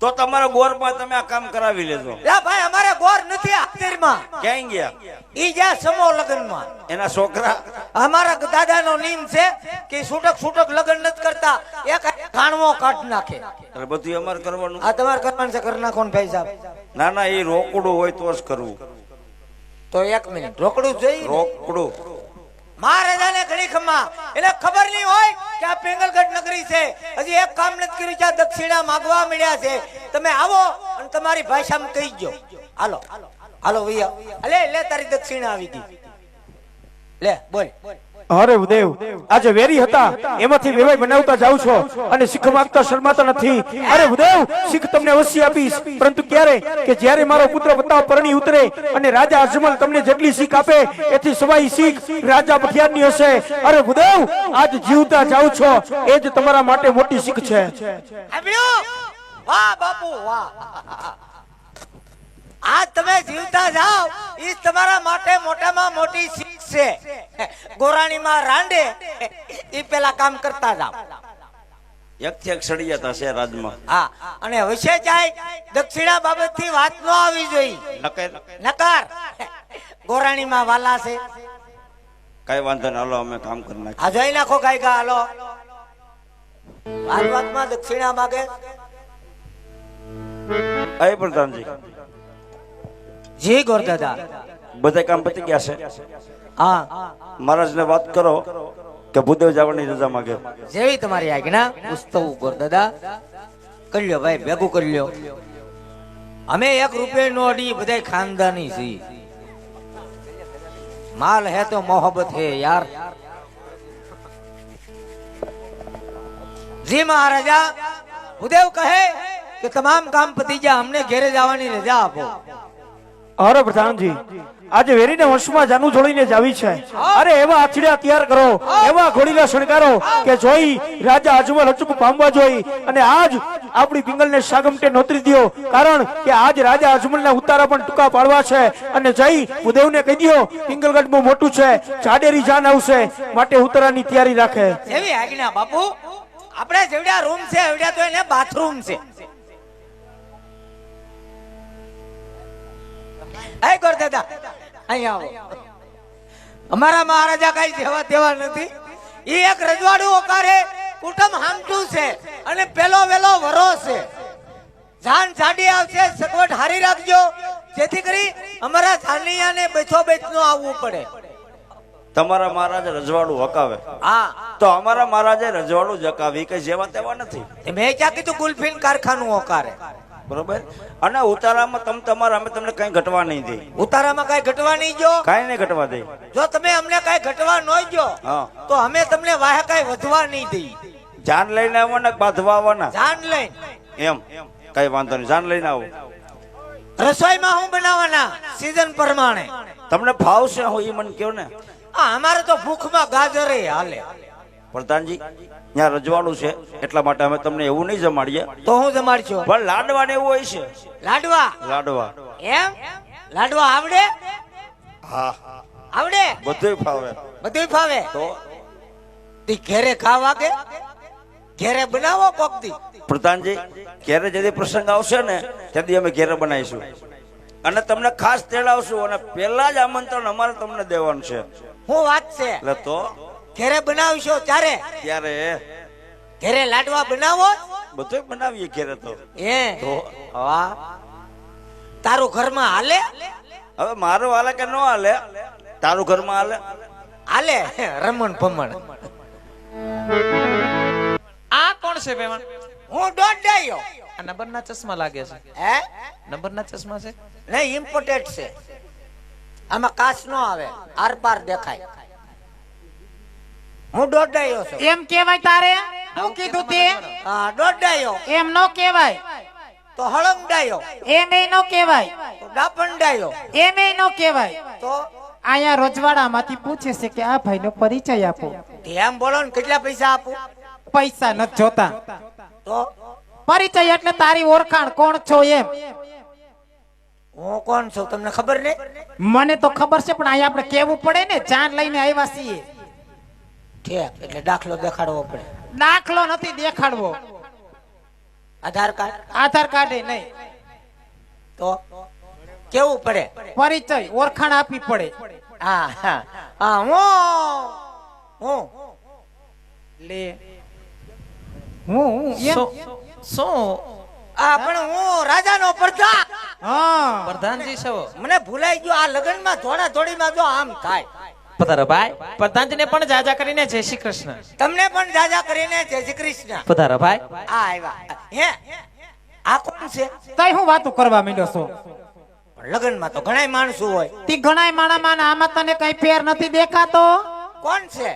તો તમારા ગોરમાં તમે આ કામ કરાવી લેજો. લા ભાઈ અમારે ગોર નથી આખતેરમાં. ક્યાં ગયા? ઈ જ્યાં સમો લગ્નમાં. એના છોકરા અમારા દાદાનો નિયમ છે કે છૂટક લગ્ન નથી કરતા, એક ખાણવો કાઢ નાખે. એટલે બધું અમારે કરવાનું. આ તમારે કરવાનું છે, કરી નાખો ને ભાઈ સાહેબ. ના ના, એ રોકડું હોય તો જ કરવું. તો 1 મિનિટ રોકડું જોઈએ. રોકડું મહારાજાને ઘણી ખમા એટલે ખબર નહીં હોય કે આ પેંગલગઢ નગરી છે, હજી એક કામ નથી કર્યું, ત્યાં દક્ષિણા માંગવા મળ્યા છે. તમે આવો અને તમારી ભાષામાં કહી ગયો. હાલો હાલો ભૈયા, અલે લે તારી દક્ષિણા આવી ગઈ, લે બોલ. અરે દેવ, આજે વેરી હતા એમાંથી વેવાઈ બનાવતા જાવ છો અને શીખ માંગતા શરમાતા નથી. અરે દેવ, શીખ તમને અવશ્ય આપીશ, પરંતુ ક્યારે કે જ્યારે મારો પુત્ર બતાવ પરણી ઉતરે અને રાજા અજમલ તમને જેટલી શીખ આપે એથી સવાઈ શીખ રાજા બખિયારની હશે. અરે દેવ, આજ જીવતા જાવ છો એ જ તમારા માટે મોટી શીખ છે. વાહ બાપુ વાહ, આજ તમે જીવતા જાઓ ઈ તમારા માટે મોટામાં મોટી શીખ છે. ગોરાણીમાં રાંડે ઈ પેલા કામ કરતા જાઓ. એકથી એક સળિયાતા છે રાજમાં. હા, અને હશે જાય દક્ષિણા બાબતથી વાત ન આવી જોઈએ. નકાર ગોરાણીમાં વાલા છે. કઈ વાંધો નહીં, હાલો અમે કામ કરી નાખીએ. આ જોઈ નાખો ગાયકા. હાલો વાતમાં દક્ષિણા માગે. અય પ્રધાનજી, જી ગોરદાદા. બધા કામ પતી ગયા છે. હા, મહારાજને વાત કરો કે ભૂદેવ જવાની રજા માંગે. જેવી તમારી આજ્ઞા. ઉસ્તવ ગોરદાદા કરી લ્યો ભાઈ, ભેગું કરી લ્યો. અમે 1 રૂપિયા નો અડી, બધા ખાનદાની છીએ. માલ હે તો મોહબ્બત હે યાર. જી મહારાજા, ભૂદેવ કહે કે તમામ કામ પતી ગયા, અમને ઘેરે જવાની રજા આપો. અરે પ્રધાનજી, આજે વેરીને વંશમાં જાનું જોડીને જાવી છે. અરે એવા આછડ્યા તૈયાર કરો, એવા ઘોડીલા શણગારો કે જોઈ રાજા અજમલ અચૂક પામવા જોઈ. અને આજ આપણી પિંગલને સાગમટે નોતરી દો, કારણ કે આજ રાજા અજમલના ઉતારા પણ ટૂંકા પાડવા છે. અને જઈ ભૂદેવને કહી દો પિંગલગઢ બહુ મોટું છે, ચાડેરી જાન આવશે, માટે ઉતારાની તૈયારી રાખે. એવી આજ્ઞા બાપુ. આપણે જેવડા રૂમ છે એવડા તો એને બાથરૂમ છે. એ ગોરદાદા અહીંયા આવો. અમારા મહારાજા કઈ જેવા તેવા નથી. ઈ એક રજવાડું ઓકારે કુટુંબ હામટું છે અને પેલો વેલો વરો છે. જાન જાડી આવશે, સગવડ હારી રાખજો, જેથી કરી અમારા જાનિયાને બેઠો બેઠ નો આવવું પડે. તમારા મહારાજે રજવાડું હકાવે. હા, તો અમારા મહારાજે રજવાડું જકાવી કઈ જેવા તેવા નથી. મેં ક્યાં કીધું ગુલફીન કારખાનું ઓકારે. બરોબર. અને ઉતારામાં તમારા અમે તમને કઈ ઘટવા નહીં દે. ઉતારામાં કઈ ઘટવા નહીં જો. કઈ નહીં ઘટવા દે. જો તમે અમને કઈ ઘટવા ન જો તો અમે તમને વાહે કઈ વધવા નહીં દઈ. જાન લઈને આવવાના બાંધવા આવવાના. જાન લઈને એમ કઈ વાંધો નહીં, જાન લઈને આવો. રસોઈમાં હું બનાવવાના સીઝન પ્રમાણે. તમને ફાવશે હું એ મને કહો ને. અમારે તો ભૂખમાં ગાજરે હાલે. પ્રધાનજી, ત્યાં રજવાડું છે એટલા માટે અમે તમને એવું નહીં જમાડીએ. તો હું જમાડશો? પણ લાડવા ને એવું હોય છે. લાડવા? લાડવા એમ? લાડવા આવડે? હા આવડે. બધું ફાવે. બધું ફાવે. તો ઘેરે ખાવા કે ઘેરે બનાવો કોક દી. પ્રધાનજી, ઘેરે જેથી પ્રસંગ આવશે ને તેથી અમે ઘેરે બનાવીશું અને તમને ખાસ તેડાવશું. અને પહેલા જ આમંત્રણ અમારે તમને દેવાનું છે. હું વાત છે? એટલે તો ઘેરે બનાવશો ત્યારે? ત્યારે ઘેરે લાડવા બનાવો? બધું બનાવીએ ઘેરે. તો તો વાહ, તારું ઘરમાં હાલે? હવે મારું હાલે કે ન હાલે? તારું ઘરમાં હાલે? હાલે રમણ ભમણ. આ કોણ છે બેમાં? હું દોડાયો. આ નંબરના ચશ્મા લાગે છે. હે? નંબરના ચશ્મા છે? નહીં, ઇમ્પોર્ટેન્ટ છે. આમાં કાચ નો આવે, આર પાર દેખાય. હું દોડાયો છું. એમ કેવાય તારે? હું કીધું તે? હા, દોડાયો. એમ નો કેવાય. તો હળંગડાયો. એમ એ નો કેવાય. તો ડાપંડાયો. એમ એ નો કેવાય. તો આયા રજવાડામાંથી પૂછે છે કે આ ભાઈનો પરિચય આપો. એમ બોલો ને, કેટલા પૈસા આપું? પૈસા નથી જોતા. તો પરિચય એટલે તારી ઓળખાણ, કોણ છો એમ. હું કોણ છું તમને ખબર નહીં? મને તો ખબર છે, પણ અહીંયા આપણે કેવું પડે ને, જાન લઈને આવ્યા છીએ. ઠીક, એટલે દાખલો દેખાડવો પડે. દાખલો નથી દેખાડવો. આધાર કાર્ડ આધાર કાર્ડ એ નહીં, તો કેવું પડે? પરિચય ઓળખાણ આપવી પડે. હા હા હા હું લે હું એમ? શું આ પણ હું રાજાનો પ્રજા. હા પ્રધાનજી છો? મને ભૂલાઈ ગયું આ લગ્નમાં થોડા થોડીમાં જો આમ થાય. પધારો ભાઈ. પ્રધાનજીને પણ જાજા કરીને જય શ્રી કૃષ્ણ. તમને પણ જાજા કરીને જય શ્રી કૃષ્ણ. પધારો ભાઈ. આ આવ્યા હે આ કોણ છે? તઈ હું વાતું કરવા માંડ્યો છો? લગ્નમાં તો ઘણાય માણસો હોય. તી ઘણાય માણામાં ને આમાં તને કઈ ફેર નથી દેખાતો? કોણ છે?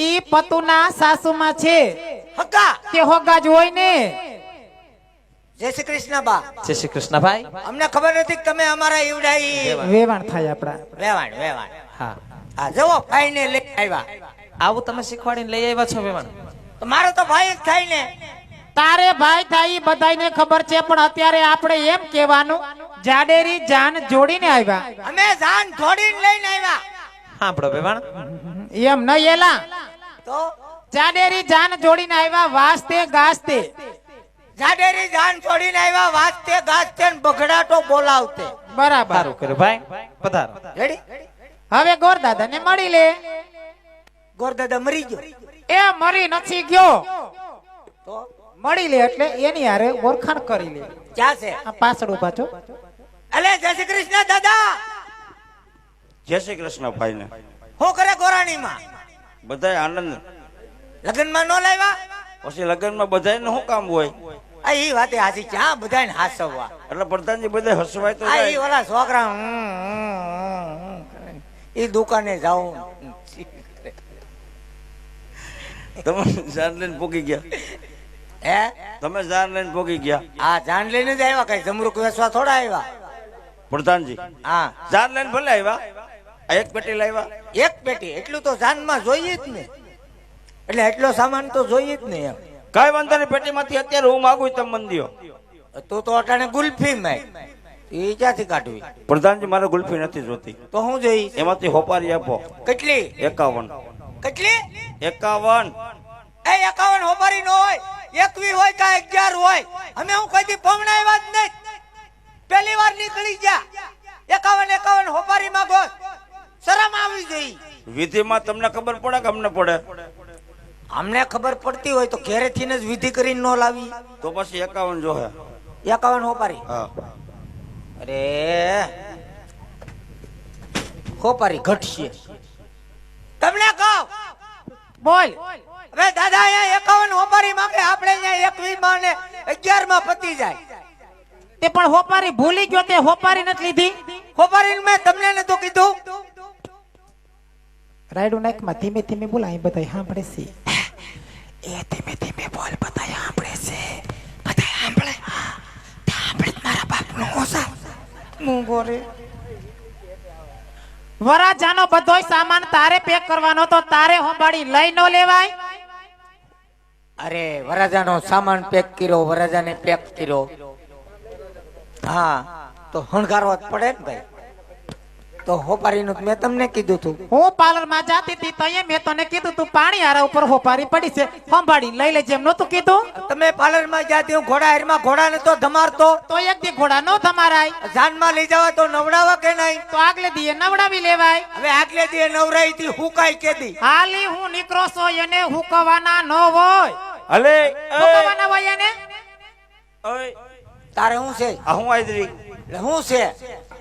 ઈ પતુના સાસુમાં છે. હગા તે હોગા જ હોય ને. જય શ્રી કૃષ્ણ બા. જય શ્રી કૃષ્ણ ભાઈ. અમને ખબર નથી કે તમે અમારા ઈવડાઈ વેવાણ થાય આપડા. વેવાણ વેવાણ. હા આ જવો ભાઈ ને લઈ આવ્યા. આવું તમે શીખવાડીને લઈ આવ્યા છો વેવાણ? તો મારો તો ભાઈ જ થાય ને. તારે ભાઈ થાય ઈ બધાયને ખબર છે, પણ અત્યારે આપણે એમ કહેવાનું જાડેરી જાન જોડીને આવ્યા. અમે જાન જોડીને લઈને આવ્યા. હા બડો વેવાણ. એમ નહીં એલા, તો જાડેરી જાન જોડીને આવ્યા વાસ્તે ગાસ્તે. જાડેરી જાન છોડીને આવ્યા વાજતે ગાજતે ને બગડાટો બોલાવતે. બરાબર. સારું કર્યું ભાઈ. પધારો. રેડી? હવે ગોરદાદા ને મળી લે. ગોરદાદા મરી ગયો. એ મરી નથી ગયો, તો મળી લે એટલે એની હારે ઓળખાણ કરી લે. ક્યાં છે? આ પાછળ ઉભા છો. અલે જય શ્રી કૃષ્ણ દાદા. જય શ્રી કૃષ્ણ ભાઈ ને. હું કરે ગોરાણીમાં? બધાય આનંદ. લગ્નમાં નો લાવ્યા? પછી લગ્નમાં બધાયને શું કામ હોય? આ ઈ વાતે હાસી ક્યાં બધાને હાસવવા. એટલે પ્રધાનજી બધા હસવાય તો આ ઈ જાય. ઓલા છોકરા ઈ દુકાને જાઉં. તમે જાન લઈને પોગી ગયા. હે તમે જાન લઈને પોગી ગયા. આ જાન લઈને જ આવ્યા, કઈ જમરૂક વેચવા થોડા આવ્યા. પ્રધાનજી હા જાન લઈને ભલે આવ્યા, આ એક પેટી લાવ્યા. એક પેટી એટલું તો જાનમાં જોઈએ જ ને. એટલે એટલો સામાન તો જોઈએ જ ને એમ. કઈ વાંધો નહીં, પેટીમાંથી અત્યારે હું માગું તમે મને દ્યો. તું તો અટાણે ગુલ્ફી માં એ ક્યાંથી કાઢવી? પ્રધાનજી મારે ગુલ્ફી નથી જોતી, તો હું જોઈ એમાંથી હોપારી આપો. કેટલી? 51. કેટલી? 51. એ 51 હોપારી નો હોય, 21 હોય કે 11 હોય. અમે હું કોઈ દી પમણા આવ્યા જ નહીં. પહેલી વાર નીકળી ગયા. 51 હોપારી માંગો. શરમ આવી જોઈ. વિધિમાં તમને ખબર પડે કે અમને પડે? અમને ખબર પડતી હોય તો ઘેરેથી જ વિધિ કરીને નો લાવી. તો પછી 51 જોહે. 51 હોપારી. હા અરે હોપારી ઘટશે. તમને કહું બોલ. હવે દાદા અહીંયા 51 હોપારી માંગે, આપણે અહીંયા 21 માં ને 11 માં પતી જાય. તે પણ હોપારી ભૂલી ગયો, તે હોપારી નથી લીધી. હોપારી મેં તમને નતું કીધું? રાયડું નાકમાં ધીમે ધીમે બોલાય, બધાય સાંભળે છે. એ ધીમે ધીમે બોલ, બધાય સાંભળે છે. બધાય સાંભળે. સાંભળે મારા બાપનો ઓસા મૂંગો રે. વરાજાનો બધોય સામાન તારે પેક કરવાનો, તો તારે હોંબાડી લઈ ન લેવાય? અરે વરાજાનો સામાન પેક કર્યો, વરાજાને પેક કર્યો. હા તો હણગારવા જ પડે ને ભાઈ. તો હોપારીનું મેં તમને કીધું તું. હું પાર્લર માં જાતી હતી તો મેં તને કીધું તું પાણી હારા ઉપર હોપારી પડી છે, હોંબાડી લઈ લેજે, એમ નતું કીધું? તમે પાર્લર માં જાતી, હું ઘોડા હેરમાં ઘોડાને તો ધમારતો. તો એક દી ઘોડા નો ધમારાય, જાનમાં લઈ જવા તો નવડાવા કે નહીં? તો આગલે દીએ નવડાવી લેવાય. હવે આગલે દી નવરાઈ થી હુકાઈ કેદી? હાલી હું નીકળો છો એને હુકવાના ન હોય. અલે હુકવાના હોય એને. ઓય તારે શું છે? આ હું આયદરી. એટલે શું છે?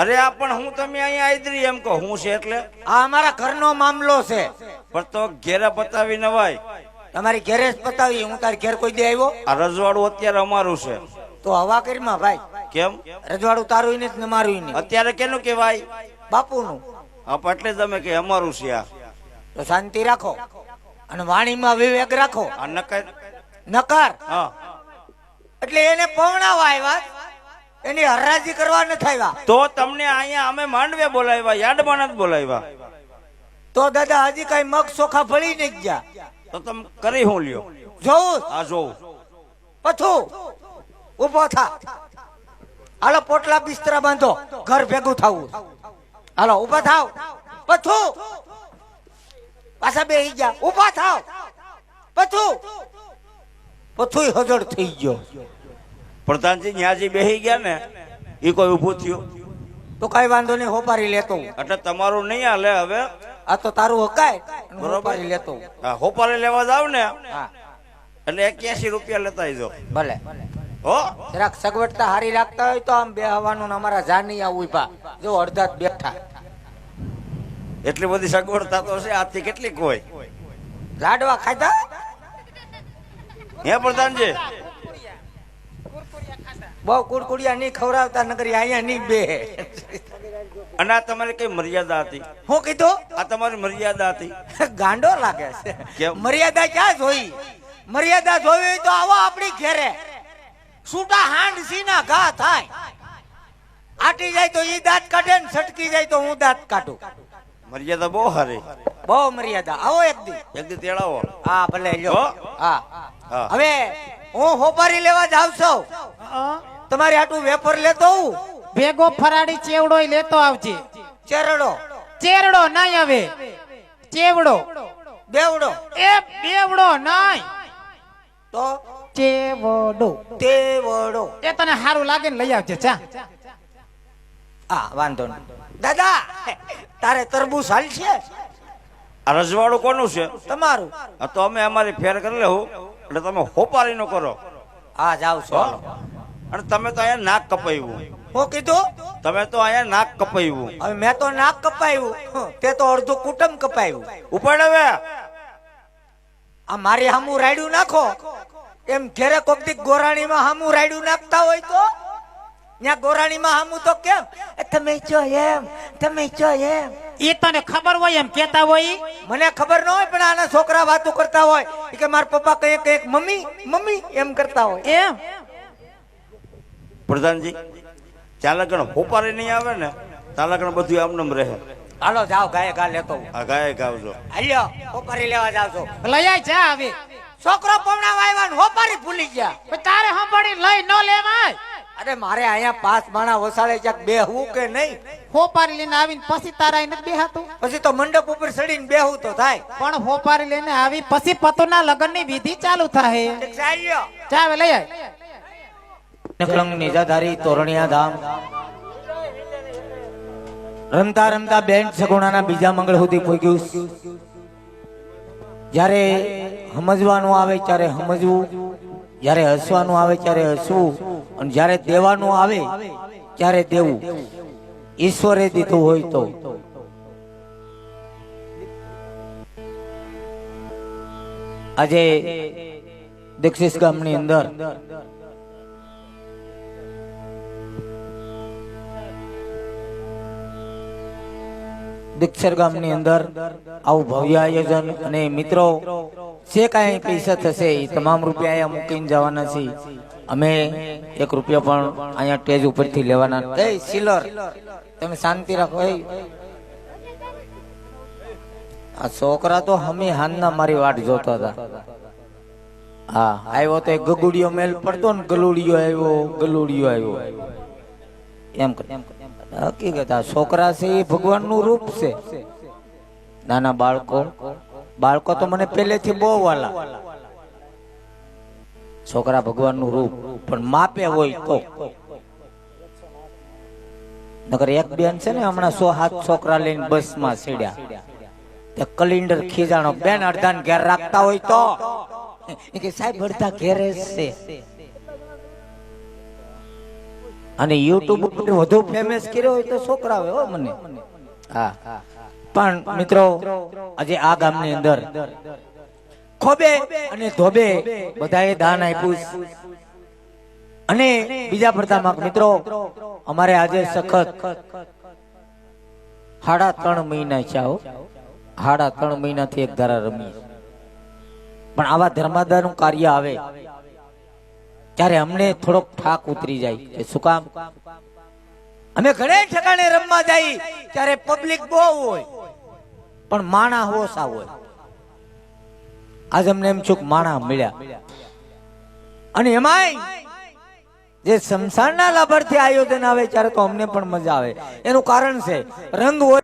અરે આ પણ હું તમે અહીંયા આયદરી એમ કહો હું છે એટલે? આ અમારા ઘરનો મામલો છે. પણ તો ઘેરા પતાવી નવાય. તમારી ઘેરે જ પતાવી. હું તારી ઘેર કોઈ દે આવ્યો? આ રજવાડું અત્યારે અમારું છે. તો હવા કરીમાં ભાઈ. કેમ? રજવાડું તારું ને જ મારું નહીં. અત્યારે કેનું કહેવાય? બાપુનું. આપ એટલે તમે કે અમારું છે આ. તો શાંતિ રાખો અને વાણીમાં વિવેક રાખો. આ નકર. નકાર હા એટલે એને પવણાવા આવ્યા, એની હરાજી કરવા નથી આવ્યા. તો તમને અહીંયા અમે માંડવે બોલાવ્યા, યાર્ડમાં નથી બોલાવ્યા. તો દાદા હજી કઈ મગ ચોખા ભળી નહીં ગયા. તો તમે કરી હું લ્યો? જોઉં આ જોઉં. પછું ઉભો થા. હાલો પોટલા બિસ્તરા બાંધો, ઘર ભેગું થવું. હાલો ઉભા થાવ. પછું પાછા બેહી ગયા. ઉભા થાવ. પછું પછું હજળ થઈ ગયો. પ્રધાનજી ન્યાજી બેહી ગયા ને એ કોઈ ઊભું થયું તો કઈ વાંધો નહીં, હોપારી લેતો હું. એટલે તમારું નહીં હાલે હવે. આ તો તારું હકાય અને બરોબર. હોપારી લેતો હું. હા, હોપારે લેવા જાવ ને હા એટલે 81 રૂપિયા લેતા આવજો. ભલે હો જરાક સગવડતા હારી રાખતા હોય તો આમ બે હવાનું ને અમારા જાની આવું ઉભા જો અડધા જ બેઠા. એટલી બધી સગવડતા તો છે, આજથી કેટલીક હોય. લાડવા ખાધા હે પ્રધાનજી? બહુ કુડકુડિયા નહીં ખવડાવતા, નકરી અહીંયા નહીં બે. અને આ તમારી કઈ મર્યાદા હતી? હું કીધું આ તમારી મર્યાદા હતી? ગાંડો લાગે છે. કેમ? મર્યાદા ક્યાં જોઈ? મર્યાદા જોઈ હોય તો આવો આપણી ઘેરે. છૂટા હાંડ સીના ઘા થાય. આટી જાય તો ઈ દાંત કાઢે ને છટકી જાય તો હું દાંત કાઢું. મર્યાદા બહુ સારી. બહુ મર્યાદા. આવો એક દી. એક દી તેડાવો. હા ભલે લ્યો. હો? હા હા. હવે હું હોપારી લેવા જાવ છું. તમારી હાટું વેફર લેતો હું. ભેગો ફરાડી ચેવડો લેતો આવજે. ચેરડો ચેરડો નહીં હવે, ચેવડો. બેવડો એ બેવડો નહીં, તો ચેવડો. તેવડો. એ તને સારું લાગે ને લઈ આવજે. ચા હા વાંધો નહીં. દાદા તારે તરબૂચ હાલશે? આ રજવાડું કોનું છે? તમારું. આ તો અમે અમારી ફેર કરી લેવું એટલે તમે હોપારી નો કરો. હા જાવ હો? છો. અને તમે તો અહીંયા નાક કપાવ્યું. હું કીધું? તમે તો અહીંયા નાક કપાવ્યું. હવે મેં તો નાક કપાયું, તે તો અડધું કુટુંબ કપાયું. ઉપાડ હવે. આ મારી હામું રાયડું નાખો એમ ઘેરે કોક દી ગોરાણીમાં હામું રાયડું નાખતા હોય તો ત્યાં ગોરાણીમાં હામું તો કેમ એ તમે છો એમ, તમે છો એમ. એ તને ખબર હોય એમ કેતા હોય. મને ખબર ન હોય પણ આના છોકરા વાતો કરતા હોય ઈ કે મારા પપ્પા કઈ કઈ મમ્મી મમ્મી એમ કરતા હોય. એમ પ્રધાનજી ત્યાં લગન હોપારી નહીં આવે ને ત્યાં લગન બધું આમનામ રહે. હાલો જાઓ ગાય ગા લેતો હું. આ ગાય ગાવજો. હાલ્યો હોપારી લેવા જાવ છો. લઈ આય. જા હવે. છોકરો પમણાવા આવ્યા ને હોપારી ભૂલી ગયા. પણ તારે સાંભળી લઈ ન લેવાય. અરે મારે અહીંયા 5 માણા વસાડે ક્યાંક બેહવું કે નહીં? હોપારી લઈને આવીને પછી તારા નથી બેહાતું. પછી તો મંડપ ઉપર ચડીને બેહવું તો થાય. પણ હોપારી લઈને આવી પછી પતુના લગ્નની વિધિ ચાલુ થાય. ચાલ્યો જા હવે લઈ આય. નકલંગ નિજાધારી તોરણિયા ધામ રમતા રમતા બેન્ડ સગુણાના બીજા મંગળ સુધી પહોંચ્યું. જ્યારે સમજવાનું આવે ત્યારે સમજવું, જ્યારે હસવાનું આવે ત્યારે હસવું, અને જ્યારે દેવાનું આવે ત્યારે દેવું. ઈશ્વરે દીધું હોય તો. આજે દીક્ષિત ગામની અંદર દીક્ષર ગામની અંદર આવું ભવ્ય આયોજન અને મિત્રો જે કાંઈ પૈસા થશે એ તમામ રૂપિયા અહીંયા મૂકીને જવાના છે. અમે 1 રૂપિયા પણ અહીંયા સ્ટેજ ઉપરથી લેવાના. એ સિલર તમે શાંતિ રાખો. આ છોકરા તો હમે હાનના મારી વાટ જોતા હતા. હા આવ્યો તો એક ગગુડિયો મેલ પડતો ને ગલુડિયો આવ્યો, ગલુડિયો આવ્યો એમ કરે. હકીકત આ છોકરા છે એ ભગવાનનું રૂપ છે. નાના બાળકો તો મને પહેલેથી બહુ વાલા. છોકરા ભગવાનનું રૂપ પણ માપે હોય તો. નકર એક બેન છે ને હમણાં 107 છોકરા લઈને બસમાં સીડ્યા. તે કલિન્ડર ખીજાણો બેન અડધાન ઘેર રાખતા હોય તો કે સાહેબ અડધા ઘેરે છે. અને યુટ્યુબ ઉપર વધુ ફેમસ કર્યો હોય તો છોકરા હોય મને. હા પણ મિત્રો આજે આ ગામની અંદર ખોબે અને ધોબે બધાએ દાન આપ્યું. અને બીજા પ્રથમ મિત્રો અમારે આજે સખત 3.5 મહિના છે. 3.5 મહિનાથી એક ધારા રમીએ. પણ આવા ધર્માદાનું કાર્ય આવે ત્યારે અમને થોડોક ઠાક ઉતરી જાય. શું કામ? અમે ઘણે ઠેકાણે રમવા જાય ત્યારે પબ્લિક બહુ હોય પણ માણા ઓછા હોય. આજ અમને એમ છું માણા મળ્યા. અને એમાંય જે શમશાનના લાભાર્થી આયોજન આવે ત્યારે તો અમને પણ મજા આવે. એનું કારણ છે રંગ હોય